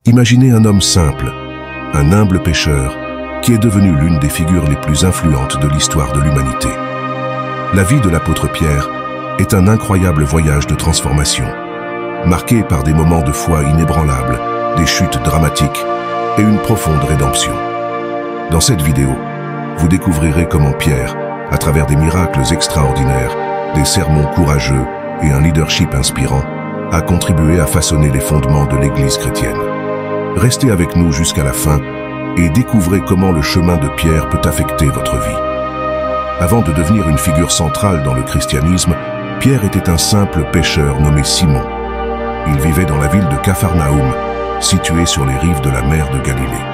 Imaginez un homme simple, un humble pêcheur, qui est devenu l'une des figures les plus influentes de l'histoire de l'humanité. La vie de l'apôtre Pierre est un incroyable voyage de transformation, marqué par des moments de foi inébranlables, des chutes dramatiques et une profonde rédemption. Dans cette vidéo, vous découvrirez comment Pierre, à travers des miracles extraordinaires, des sermons courageux et un leadership inspirant, a contribué à façonner les fondements de l'Église chrétienne. Restez avec nous jusqu'à la fin et découvrez comment le chemin de Pierre peut affecter votre vie. Avant de devenir une figure centrale dans le christianisme, Pierre était un simple pêcheur nommé Simon. Il vivait dans la ville de Capharnaüm, située sur les rives de la mer de Galilée.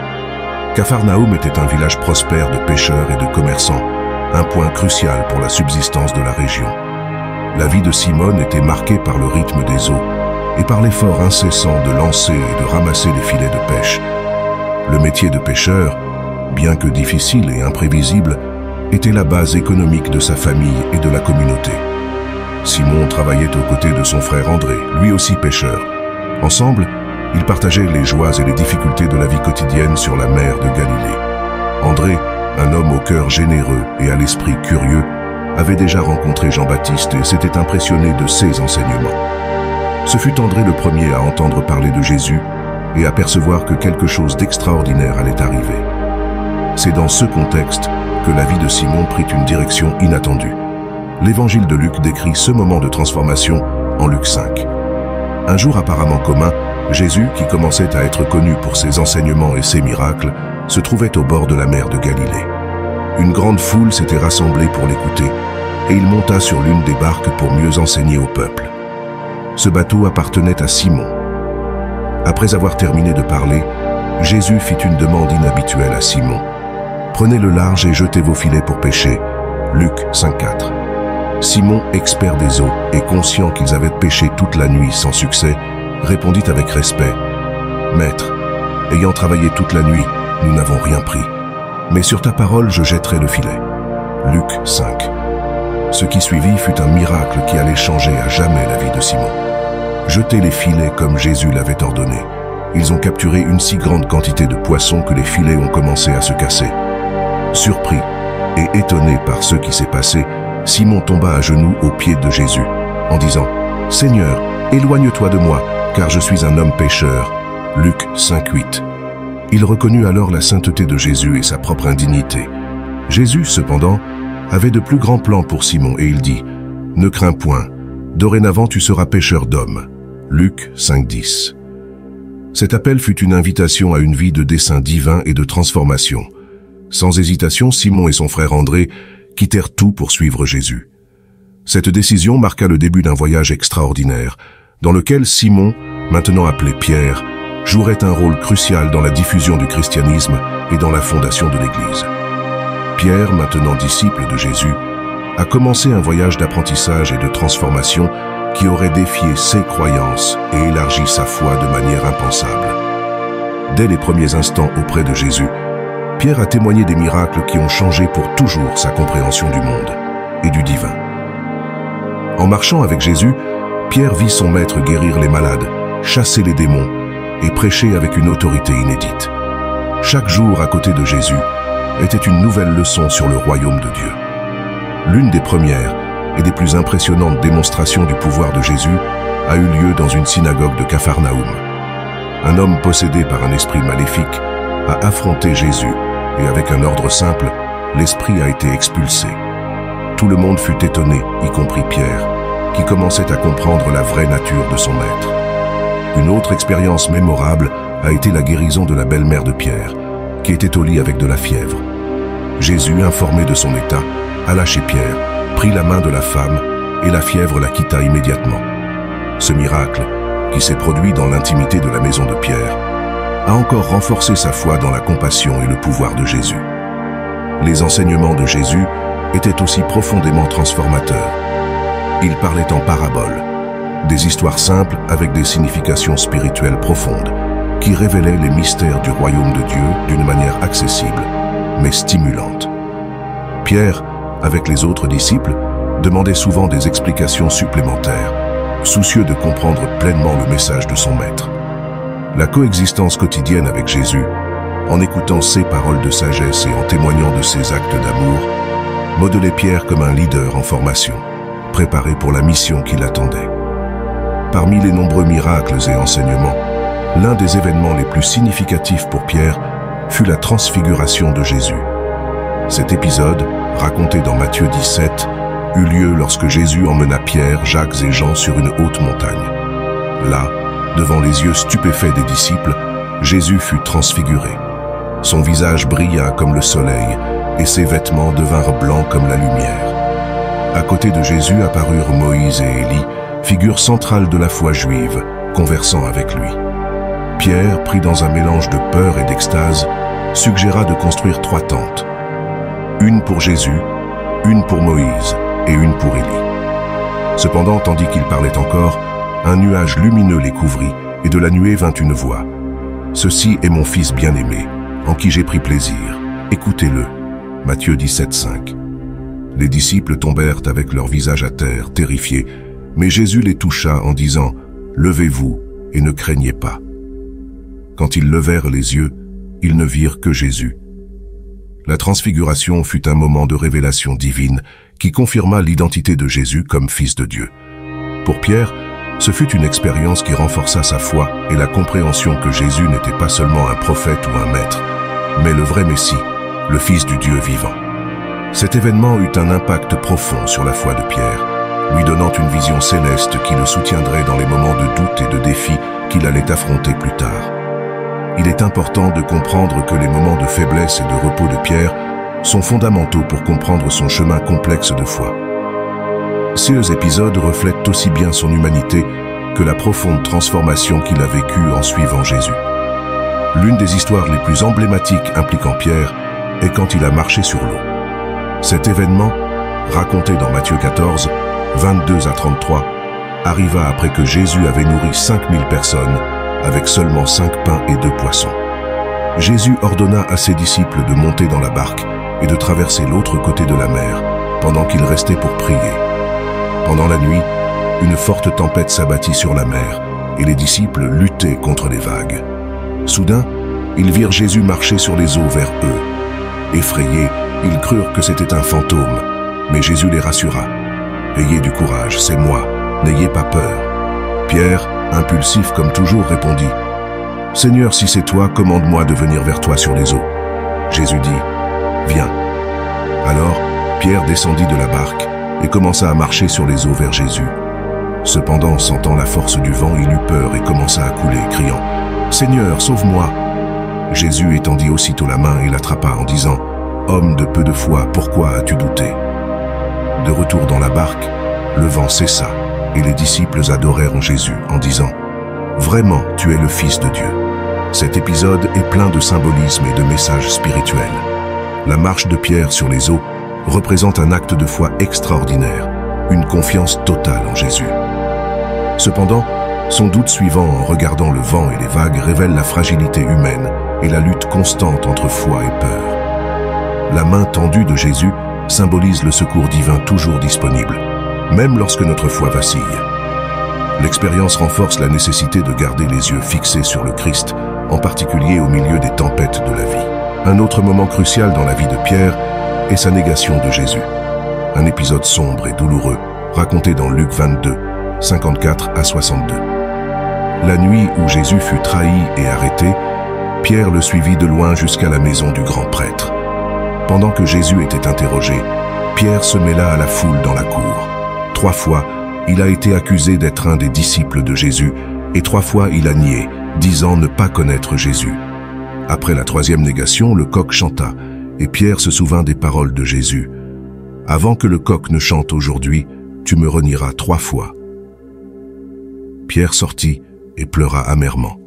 Capharnaüm était un village prospère de pêcheurs et de commerçants, un point crucial pour la subsistance de la région. La vie de Simon était marquée par le rythme des eaux et par l'effort incessant de lancer et de ramasser les filets de pêche. Le métier de pêcheur, bien que difficile et imprévisible, était la base économique de sa famille et de la communauté. Simon travaillait aux côtés de son frère André, lui aussi pêcheur. Ensemble, ils partageaient les joies et les difficultés de la vie quotidienne sur la mer de Galilée. André, un homme au cœur généreux et à l'esprit curieux, avait déjà rencontré Jean-Baptiste et s'était impressionné de ses enseignements. Ce fut André le premier à entendre parler de Jésus et à percevoir que quelque chose d'extraordinaire allait arriver. C'est dans ce contexte que la vie de Simon prit une direction inattendue. L'évangile de Luc décrit ce moment de transformation en Luc 5. Un jour apparemment commun, Jésus, qui commençait à être connu pour ses enseignements et ses miracles, se trouvait au bord de la mer de Galilée. Une grande foule s'était rassemblée pour l'écouter, et il monta sur l'une des barques pour mieux enseigner au peuple. Ce bateau appartenait à Simon. Après avoir terminé de parler, Jésus fit une demande inhabituelle à Simon. « Prenez le large et jetez vos filets pour pêcher. » Luc 5,4. Simon, expert des eaux et conscient qu'ils avaient pêché toute la nuit sans succès, répondit avec respect. « Maître, ayant travaillé toute la nuit, nous n'avons rien pris. Mais sur ta parole, je jetterai le filet. » Luc 5. Ce qui suivit fut un miracle qui allait changer à jamais la vie de Simon. Jeter les filets comme Jésus l'avait ordonné. Ils ont capturé une si grande quantité de poissons que les filets ont commencé à se casser. Surpris et étonné par ce qui s'est passé, Simon tomba à genoux aux pieds de Jésus, en disant « Seigneur, éloigne-toi de moi, car je suis un homme pécheur. » Luc 5,8. Il reconnut alors la sainteté de Jésus et sa propre indignité. Jésus, cependant, avait de plus grands plans pour Simon et il dit « Ne crains point, dorénavant tu seras pêcheur d'hommes. » Luc 5,10. Cet appel fut une invitation à une vie de dessein divin et de transformation. Sans hésitation, Simon et son frère André quittèrent tout pour suivre Jésus. Cette décision marqua le début d'un voyage extraordinaire, dans lequel Simon, maintenant appelé Pierre, jouerait un rôle crucial dans la diffusion du christianisme et dans la fondation de l'Église. Pierre, maintenant disciple de Jésus, a commencé un voyage d'apprentissage et de transformation qui aurait défié ses croyances et élargi sa foi de manière impensable. Dès les premiers instants auprès de Jésus, Pierre a témoigné des miracles qui ont changé pour toujours sa compréhension du monde et du divin. En marchant avec Jésus, Pierre vit son maître guérir les malades, chasser les démons et prêcher avec une autorité inédite. Chaque jour à côté de Jésus était une nouvelle leçon sur le royaume de Dieu. L'une des premières et des plus impressionnantes démonstrations du pouvoir de Jésus a eu lieu dans une synagogue de Capharnaüm. Un homme possédé par un esprit maléfique a affronté Jésus et avec un ordre simple, l'esprit a été expulsé. Tout le monde fut étonné, y compris Pierre, qui commençait à comprendre la vraie nature de son maître. Une autre expérience mémorable a été la guérison de la belle-mère de Pierre, qui était au lit avec de la fièvre. Jésus, informé de son état, alla chez Pierre, prit la main de la femme et la fièvre la quitta immédiatement. Ce miracle, qui s'est produit dans l'intimité de la maison de Pierre, a encore renforcé sa foi dans la compassion et le pouvoir de Jésus. Les enseignements de Jésus étaient aussi profondément transformateurs. Il parlait en paraboles, des histoires simples avec des significations spirituelles profondes, qui révélaient les mystères du royaume de Dieu d'une manière accessible, mais stimulante. Pierre, avec les autres disciples, demandait souvent des explications supplémentaires, soucieux de comprendre pleinement le message de son maître. La coexistence quotidienne avec Jésus, en écoutant ses paroles de sagesse et en témoignant de ses actes d'amour, modelait Pierre comme un leader en formation, préparé pour la mission qui l'attendait. Parmi les nombreux miracles et enseignements, l'un des événements les plus significatifs pour Pierre fut la transfiguration de Jésus. Cet épisode, raconté dans Matthieu 17, eut lieu lorsque Jésus emmena Pierre, Jacques et Jean sur une haute montagne. Là, devant les yeux stupéfaits des disciples, Jésus fut transfiguré. Son visage brilla comme le soleil et ses vêtements devinrent blancs comme la lumière. À côté de Jésus apparurent Moïse et Élie, figures centrales de la foi juive, conversant avec lui. Pierre, pris dans un mélange de peur et d'extase, suggéra de construire 3 tentes. Une pour Jésus, une pour Moïse et une pour Élie. Cependant, tandis qu'il parlait encore, un nuage lumineux les couvrit et de la nuée vint une voix. « Ceci est mon Fils bien-aimé, en qui j'ai pris plaisir. Écoutez-le. » Matthieu 17, 5. Les disciples tombèrent avec leur visage à terre, terrifiés, mais Jésus les toucha en disant « Levez-vous et ne craignez pas. » Quand ils levèrent les yeux, ils ne virent que Jésus. La transfiguration fut un moment de révélation divine qui confirma l'identité de Jésus comme Fils de Dieu. Pour Pierre, ce fut une expérience qui renforça sa foi et la compréhension que Jésus n'était pas seulement un prophète ou un maître, mais le vrai Messie, le Fils du Dieu vivant. Cet événement eut un impact profond sur la foi de Pierre, lui donnant une vision céleste qui le soutiendrait dans les moments de doute et de défi qu'il allait affronter plus tard. Il est important de comprendre que les moments de faiblesse et de repos de Pierre sont fondamentaux pour comprendre son chemin complexe de foi. Ces épisodes reflètent aussi bien son humanité que la profonde transformation qu'il a vécue en suivant Jésus. L'une des histoires les plus emblématiques impliquant Pierre est quand il a marché sur l'eau. Cet événement, raconté dans Matthieu 14, 22 à 33, arriva après que Jésus avait nourri 5000 personnes avec seulement 5 pains et 2 poissons. Jésus ordonna à ses disciples de monter dans la barque et de traverser l'autre côté de la mer, pendant qu'ils restaient pour prier. Pendant la nuit, une forte tempête s'abattit sur la mer, et les disciples luttaient contre les vagues. Soudain, ils virent Jésus marcher sur les eaux vers eux. Effrayés, ils crurent que c'était un fantôme, mais Jésus les rassura. « Ayez du courage, c'est moi, n'ayez pas peur. » Pierre, impulsif comme toujours, répondit « Seigneur, si c'est toi, commande-moi de venir vers toi sur les eaux. » Jésus dit « Viens. » Alors, Pierre descendit de la barque et commença à marcher sur les eaux vers Jésus. Cependant, sentant la force du vent, il eut peur et commença à couler, criant « Seigneur, sauve-moi » Jésus étendit aussitôt la main et l'attrapa en disant « Homme de peu de foi, pourquoi as-tu douté ?» De retour dans la barque, le vent cessa et les disciples adorèrent Jésus en disant « Vraiment, tu es le Fils de Dieu. » Cet épisode est plein de symbolisme et de messages spirituels. La marche de Pierre sur les eaux représente un acte de foi extraordinaire, une confiance totale en Jésus. Cependant, son doute suivant en regardant le vent et les vagues révèle la fragilité humaine et la lutte constante entre foi et peur. La main tendue de Jésus symbolise le secours divin toujours disponible, même lorsque notre foi vacille. L'expérience renforce la nécessité de garder les yeux fixés sur le Christ, en particulier au milieu des tempêtes de la vie. Un autre moment crucial dans la vie de Pierre est sa négation de Jésus. Un épisode sombre et douloureux, raconté dans Luc 22, 54 à 62. La nuit où Jésus fut trahi et arrêté, Pierre le suivit de loin jusqu'à la maison du grand prêtre. Pendant que Jésus était interrogé, Pierre se mêla à la foule dans la cour. 3 fois, il a été accusé d'être un des disciples de Jésus, et 3 fois il a nié, disant ne pas connaître Jésus. Après la 3e négation, le coq chanta, et Pierre se souvint des paroles de Jésus. « Avant que le coq ne chante aujourd'hui, tu me renieras 3 fois. » Pierre sortit et pleura amèrement.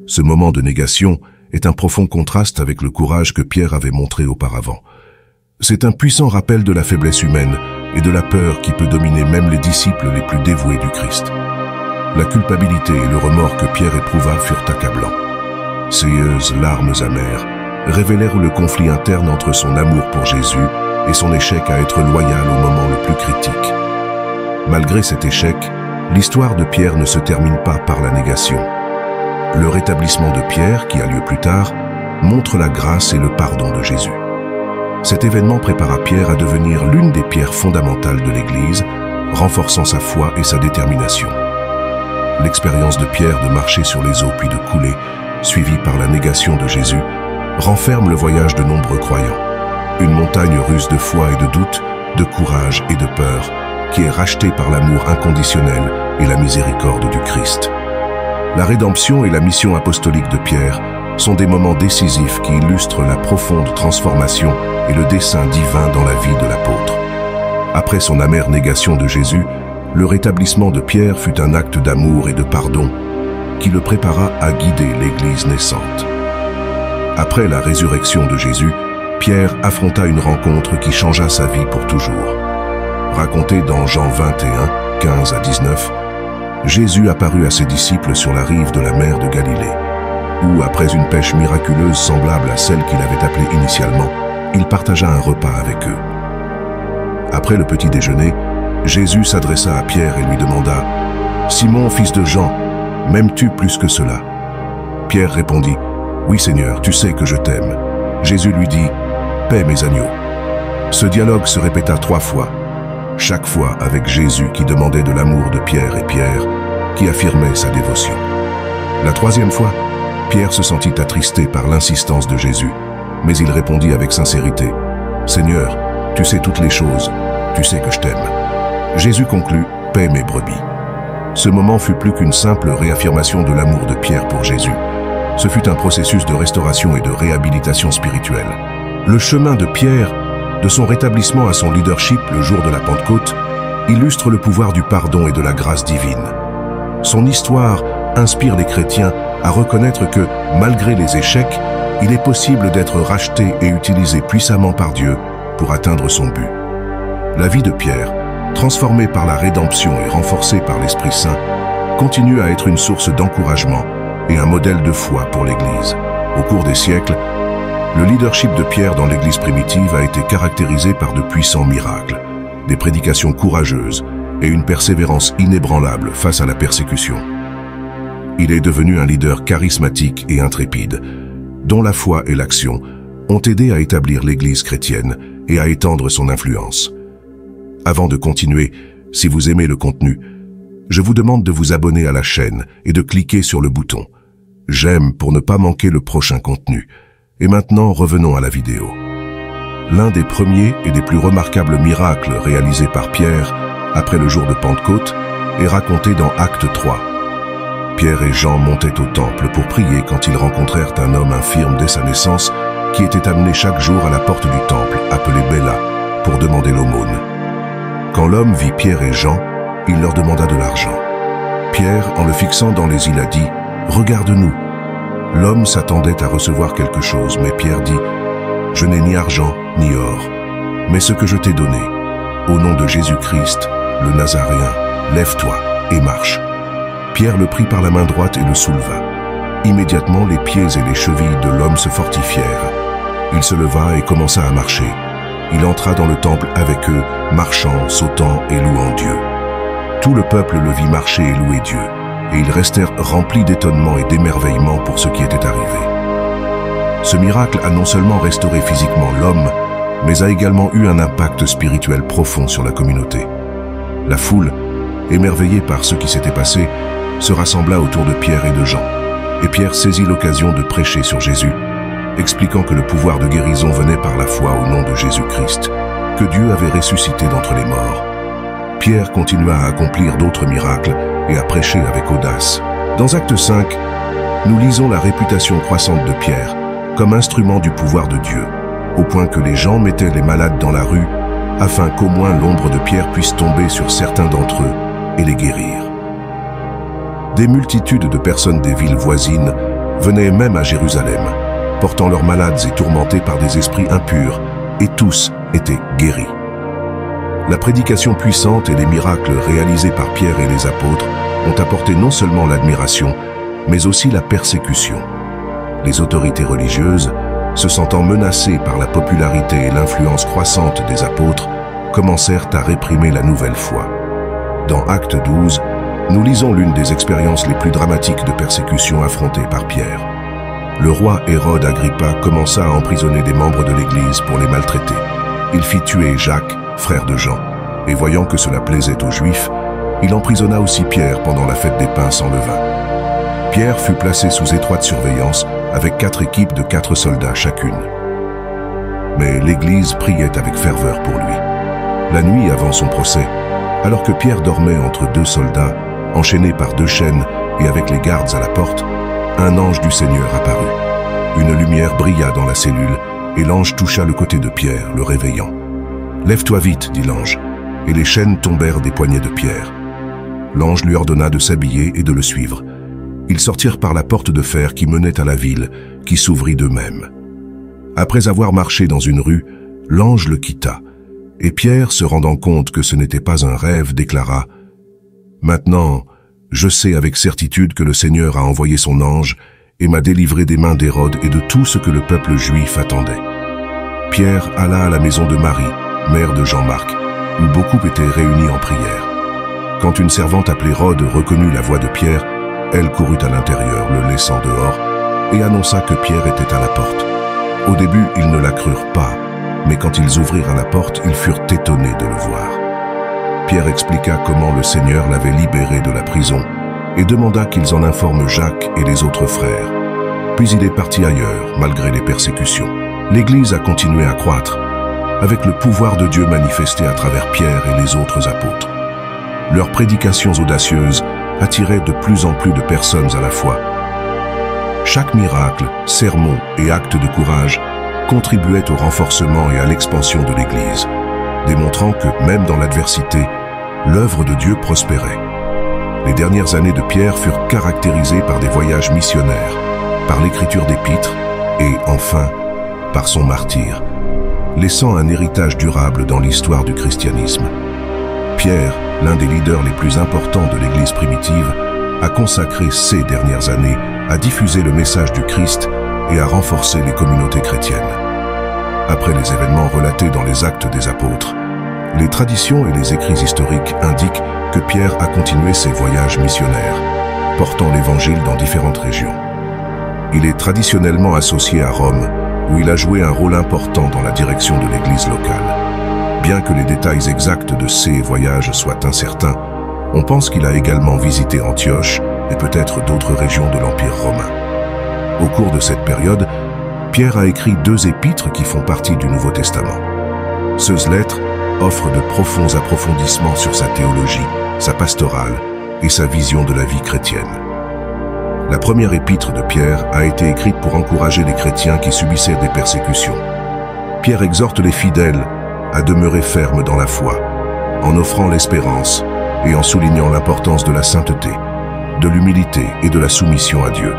Ce moment de négation est un profond contraste avec le courage que Pierre avait montré auparavant. C'est un puissant rappel de la faiblesse humaine et de la peur qui peut dominer même les disciples les plus dévoués du Christ. La culpabilité et le remords que Pierre éprouva furent accablants. Ses larmes amères révélèrent le conflit interne entre son amour pour Jésus et son échec à être loyal au moment le plus critique. Malgré cet échec, l'histoire de Pierre ne se termine pas par la négation. Le rétablissement de Pierre, qui a lieu plus tard, montre la grâce et le pardon de Jésus. Cet événement prépara Pierre à devenir l'une des pierres fondamentales de l'Église, renforçant sa foi et sa détermination. L'expérience de Pierre de marcher sur les eaux puis de couler, suivie par la négation de Jésus, renferme le voyage de nombreux croyants. Une montagne russe de foi et de doute, de courage et de peur, qui est rachetée par l'amour inconditionnel et la miséricorde du Christ. La rédemption et la mission apostolique de Pierre sont des moments décisifs qui illustrent la profonde transformation et le dessein divin dans la vie de l'apôtre. Après son amère négation de Jésus, le rétablissement de Pierre fut un acte d'amour et de pardon qui le prépara à guider l'Église naissante. Après la résurrection de Jésus, Pierre affronta une rencontre qui changea sa vie pour toujours. Raconté dans Jean 21, 15 à 19, Jésus apparut à ses disciples sur la rive de la mer de Galilée, où, après une pêche miraculeuse semblable à celle qu'il avait appelée initialement, il partagea un repas avec eux. Après le petit déjeuner, Jésus s'adressa à Pierre et lui demanda « Simon, fils de Jean, m'aimes-tu plus que cela ?» Pierre répondit « Oui, Seigneur, tu sais que je t'aime. » Jésus lui dit « Paie mes agneaux. » Ce dialogue se répéta 3 fois, chaque fois avec Jésus qui demandait de l'amour de Pierre et Pierre, qui affirmait sa dévotion. La 3e fois, Pierre se sentit attristé par l'insistance de Jésus, mais il répondit avec sincérité « Seigneur, tu sais toutes les choses, tu sais que je t'aime. » Jésus conclut « Paie mes brebis. » Ce moment fut plus qu'une simple réaffirmation de l'amour de Pierre pour Jésus. Ce fut un processus de restauration et de réhabilitation spirituelle. Le chemin de Pierre, de son rétablissement à son leadership le jour de la Pentecôte, illustre le pouvoir du pardon et de la grâce divine. Son histoire inspire les chrétiens à reconnaître que, malgré les échecs, il est possible d'être racheté et utilisé puissamment par Dieu pour atteindre son but. La vie de Pierre, transformée par la rédemption et renforcée par l'Esprit Saint, continue à être une source d'encouragement et un modèle de foi pour l'Église. Au cours des siècles, le leadership de Pierre dans l'Église primitive a été caractérisé par de puissants miracles, des prédications courageuses et une persévérance inébranlable face à la persécution. Il est devenu un leader charismatique et intrépide, dont la foi et l'action ont aidé à établir l'Église chrétienne et à étendre son influence. Avant de continuer, si vous aimez le contenu, je vous demande de vous abonner à la chaîne et de cliquer sur le bouton « J'aime » pour ne pas manquer le prochain contenu. Et maintenant, revenons à la vidéo. L'un des premiers et des plus remarquables miracles réalisés par Pierre après le jour de Pentecôte est raconté dans Acte 3. Pierre et Jean montaient au temple pour prier quand ils rencontrèrent un homme infirme dès sa naissance qui était amené chaque jour à la porte du temple, appelé Béla, pour demander l'aumône. Quand l'homme vit Pierre et Jean, il leur demanda de l'argent. Pierre, en le fixant dans les yeux, a dit « Regarde-nous ». L'homme s'attendait à recevoir quelque chose, mais Pierre dit « Je n'ai ni argent ni or, mais ce que je t'ai donné, au nom de Jésus-Christ, le Nazaréen, lève-toi et marche. » Pierre le prit par la main droite et le souleva. Immédiatement, les pieds et les chevilles de l'homme se fortifièrent. Il se leva et commença à marcher. Il entra dans le temple avec eux, marchant, sautant et louant Dieu. Tout le peuple le vit marcher et louer Dieu, et ils restèrent remplis d'étonnement et d'émerveillement pour ce qui était arrivé. Ce miracle a non seulement restauré physiquement l'homme, mais a également eu un impact spirituel profond sur la communauté. La foule, émerveillée par ce qui s'était passé, se rassembla autour de Pierre et de Jean, et Pierre saisit l'occasion de prêcher sur Jésus, expliquant que le pouvoir de guérison venait par la foi au nom de Jésus-Christ, que Dieu avait ressuscité d'entre les morts. Pierre continua à accomplir d'autres miracles et à prêcher avec audace. Dans Acte 5, nous lisons la réputation croissante de Pierre comme instrument du pouvoir de Dieu, au point que les gens mettaient les malades dans la rue afin qu'au moins l'ombre de Pierre puisse tomber sur certains d'entre eux et les guérir. Des multitudes de personnes des villes voisines venaient même à Jérusalem, portant leurs malades et tourmentés par des esprits impurs, et tous étaient guéris. La prédication puissante et les miracles réalisés par Pierre et les apôtres ont apporté non seulement l'admiration, mais aussi la persécution. Les autorités religieuses, se sentant menacées par la popularité et l'influence croissante des apôtres, commencèrent à réprimer la nouvelle foi. Dans Acte 12, nous lisons l'une des expériences les plus dramatiques de persécution affrontées par Pierre. Le roi Hérode Agrippa commença à emprisonner des membres de l'Église pour les maltraiter. Il fit tuer Jacques, frère de Jean, et voyant que cela plaisait aux Juifs, il emprisonna aussi Pierre pendant la fête des pains sans levain. Pierre fut placé sous étroite surveillance avec 4 équipes de 4 soldats chacune. Mais l'Église priait avec ferveur pour lui. La nuit avant son procès, alors que Pierre dormait entre 2 soldats, enchaîné par 2 chaînes et avec les gardes à la porte, un ange du Seigneur apparut. Une lumière brilla dans la cellule et l'ange toucha le côté de Pierre, le réveillant. « Lève-toi vite, dit l'ange, et les chaînes tombèrent des poignets de Pierre. L'ange lui ordonna de s'habiller et de le suivre. Ils sortirent par la porte de fer qui menait à la ville, qui s'ouvrit d'eux-mêmes. Après avoir marché dans une rue, l'ange le quitta, et Pierre, se rendant compte que ce n'était pas un rêve, déclara « Maintenant, je sais avec certitude que le Seigneur a envoyé son ange et m'a délivré des mains d'Hérode et de tout ce que le peuple juif attendait. » Pierre alla à la maison de Marie, mère de Jean-Marc, où beaucoup étaient réunis en prière. Quand une servante appelée Rhode reconnut la voix de Pierre, elle courut à l'intérieur, le laissant dehors, et annonça que Pierre était à la porte. Au début, ils ne la crurent pas, mais quand ils ouvrirent la porte, ils furent étonnés de le voir. Pierre expliqua comment le Seigneur l'avait libéré de la prison et demanda qu'ils en informent Jacques et les autres frères. Puis il est parti ailleurs, malgré les persécutions. L'Église a continué à croître, avec le pouvoir de Dieu manifesté à travers Pierre et les autres apôtres. Leurs prédications audacieuses attiraient de plus en plus de personnes à la fois. Chaque miracle, sermon et acte de courage contribuait au renforcement et à l'expansion de l'Église, démontrant que, même dans l'adversité, l'œuvre de Dieu prospérait. Les dernières années de Pierre furent caractérisées par des voyages missionnaires, par l'écriture d'épîtres et, enfin, par son martyre, laissant un héritage durable dans l'histoire du christianisme. Pierre, l'un des leaders les plus importants de l'Église primitive, a consacré ces dernières années à diffuser le message du Christ et à renforcer les communautés chrétiennes. Après les événements relatés dans les Actes des Apôtres, les traditions et les écrits historiques indiquent que Pierre a continué ses voyages missionnaires, portant l'Évangile dans différentes régions. Il est traditionnellement associé à Rome, où il a joué un rôle important dans la direction de l'Église locale. Bien que les détails exacts de ces voyages soient incertains, on pense qu'il a également visité Antioche et peut-être d'autres régions de l'Empire romain. Au cours de cette période, Pierre a écrit 2 épîtres qui font partie du Nouveau Testament. Ces lettres offrent de profonds approfondissements sur sa théologie, sa pastorale et sa vision de la vie chrétienne. La première épître de Pierre a été écrite pour encourager les chrétiens qui subissaient des persécutions. Pierre exhorte les fidèles à demeurer fermes dans la foi, en offrant l'espérance et en soulignant l'importance de la sainteté, de l'humilité et de la soumission à Dieu.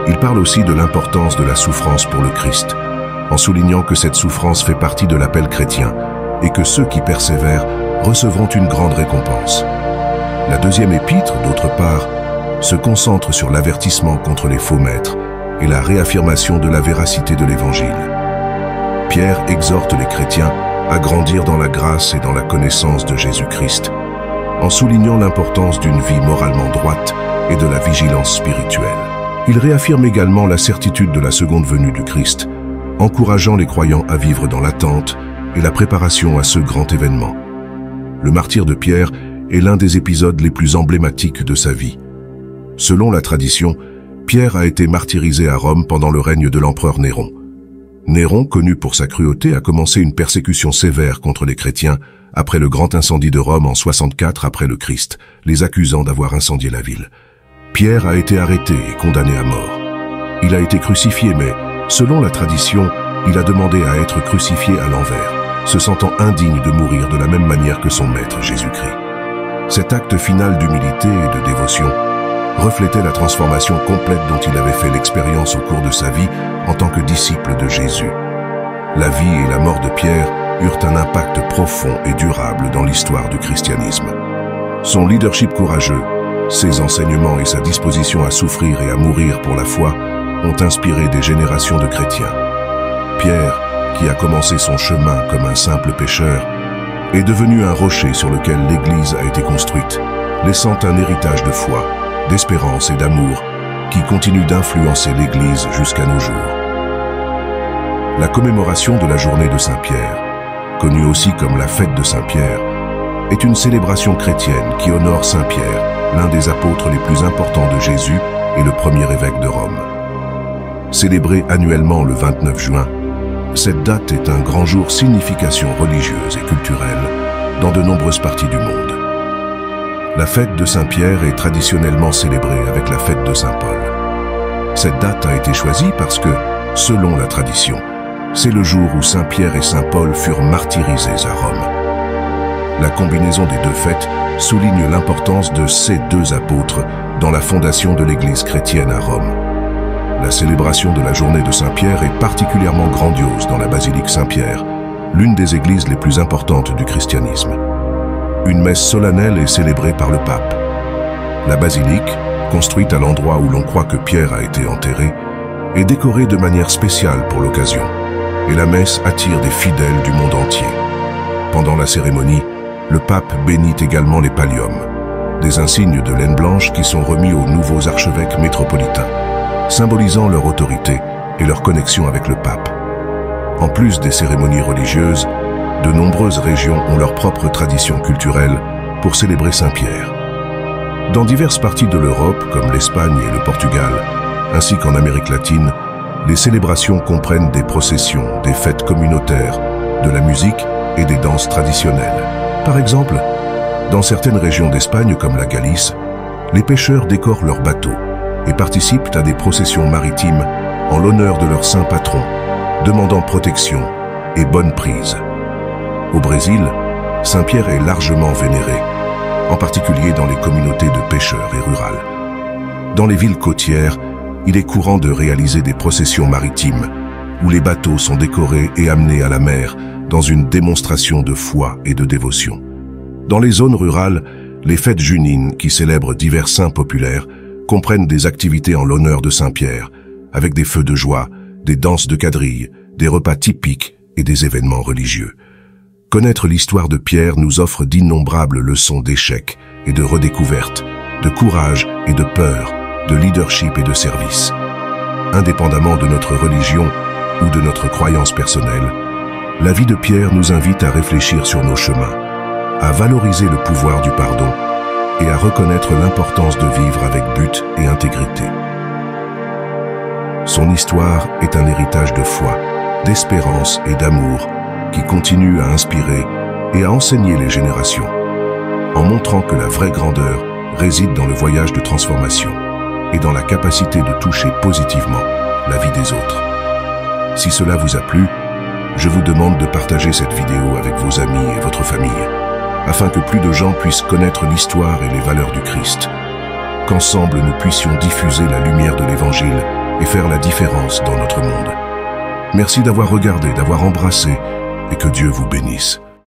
Il parle aussi de l'importance de la souffrance pour le Christ, en soulignant que cette souffrance fait partie de l'appel chrétien et que ceux qui persévèrent recevront une grande récompense. La deuxième épître, d'autre part, se concentre sur l'avertissement contre les faux maîtres et la réaffirmation de la véracité de l'Évangile. Pierre exhorte les chrétiens à grandir dans la grâce et dans la connaissance de Jésus-Christ, en soulignant l'importance d'une vie moralement droite et de la vigilance spirituelle. Il réaffirme également la certitude de la seconde venue du Christ, encourageant les croyants à vivre dans l'attente et la préparation à ce grand événement. Le martyre de Pierre est l'un des épisodes les plus emblématiques de sa vie. Selon la tradition, Pierre a été martyrisé à Rome pendant le règne de l'empereur Néron. Néron, connu pour sa cruauté, a commencé une persécution sévère contre les chrétiens après le grand incendie de Rome en 64 après le Christ, les accusant d'avoir incendié la ville. Pierre a été arrêté et condamné à mort. Il a été crucifié, mais, selon la tradition, il a demandé à être crucifié à l'envers, se sentant indigne de mourir de la même manière que son maître Jésus-Christ. Cet acte final d'humilité et de dévotion reflétait la transformation complète dont il avait fait l'expérience au cours de sa vie en tant que disciple de Jésus. La vie et la mort de Pierre eurent un impact profond et durable dans l'histoire du christianisme. Son leadership courageux, ses enseignements et sa disposition à souffrir et à mourir pour la foi ont inspiré des générations de chrétiens. Pierre, qui a commencé son chemin comme un simple pécheur, est devenu un rocher sur lequel l'Église a été construite, laissant un héritage de foi, d'espérance et d'amour qui continue d'influencer l'Église jusqu'à nos jours. La commémoration de la journée de Saint-Pierre, connue aussi comme la fête de Saint-Pierre, est une célébration chrétienne qui honore Saint-Pierre, l'un des apôtres les plus importants de Jésus et le premier évêque de Rome. Célébrée annuellement le 29 juin, cette date est un grand jour signification religieuse et culturelle dans de nombreuses parties du monde. La fête de Saint-Pierre est traditionnellement célébrée avec la fête de Saint-Paul. Cette date a été choisie parce que, selon la tradition, c'est le jour où Saint-Pierre et Saint-Paul furent martyrisés à Rome. La combinaison des deux fêtes souligne l'importance de ces deux apôtres dans la fondation de l'Église chrétienne à Rome. La célébration de la journée de Saint-Pierre est particulièrement grandiose dans la basilique Saint-Pierre, l'une des églises les plus importantes du christianisme. Une messe solennelle est célébrée par le pape. La basilique, construite à l'endroit où l'on croit que Pierre a été enterré, est décorée de manière spéciale pour l'occasion, et la messe attire des fidèles du monde entier. Pendant la cérémonie, le pape bénit également les palliums, des insignes de laine blanche qui sont remis aux nouveaux archevêques métropolitains, symbolisant leur autorité et leur connexion avec le pape. En plus des cérémonies religieuses, de nombreuses régions ont leur propre tradition culturelle pour célébrer Saint-Pierre. Dans diverses parties de l'Europe, comme l'Espagne et le Portugal, ainsi qu'en Amérique latine, les célébrations comprennent des processions, des fêtes communautaires, de la musique et des danses traditionnelles. Par exemple, dans certaines régions d'Espagne comme la Galice, les pêcheurs décorent leurs bateaux et participent à des processions maritimes en l'honneur de leur saint patron, demandant protection et bonne prise. Au Brésil, Saint-Pierre est largement vénéré, en particulier dans les communautés de pêcheurs et rurales. Dans les villes côtières, il est courant de réaliser des processions maritimes où les bateaux sont décorés et amenés à la mer dans une démonstration de foi et de dévotion. Dans les zones rurales, les fêtes junines qui célèbrent divers saints populaires comprennent des activités en l'honneur de Saint-Pierre, avec des feux de joie, des danses de quadrilles, des repas typiques et des événements religieux. Connaître l'histoire de Pierre nous offre d'innombrables leçons d'échecs et de redécouverte, de courage et de peur, de leadership et de service. Indépendamment de notre religion ou de notre croyance personnelle, la vie de Pierre nous invite à réfléchir sur nos chemins, à valoriser le pouvoir du pardon et à reconnaître l'importance de vivre avec but et intégrité. Son histoire est un héritage de foi, d'espérance et d'amour qui continue à inspirer et à enseigner les générations, en montrant que la vraie grandeur réside dans le voyage de transformation et dans la capacité de toucher positivement la vie des autres. Si cela vous a plu, je vous demande de partager cette vidéo avec vos amis et votre famille, afin que plus de gens puissent connaître l'histoire et les valeurs du Christ, qu'ensemble nous puissions diffuser la lumière de l'Évangile et faire la différence dans notre monde. Merci d'avoir regardé, d'avoir embrassé, et que Dieu vous bénisse.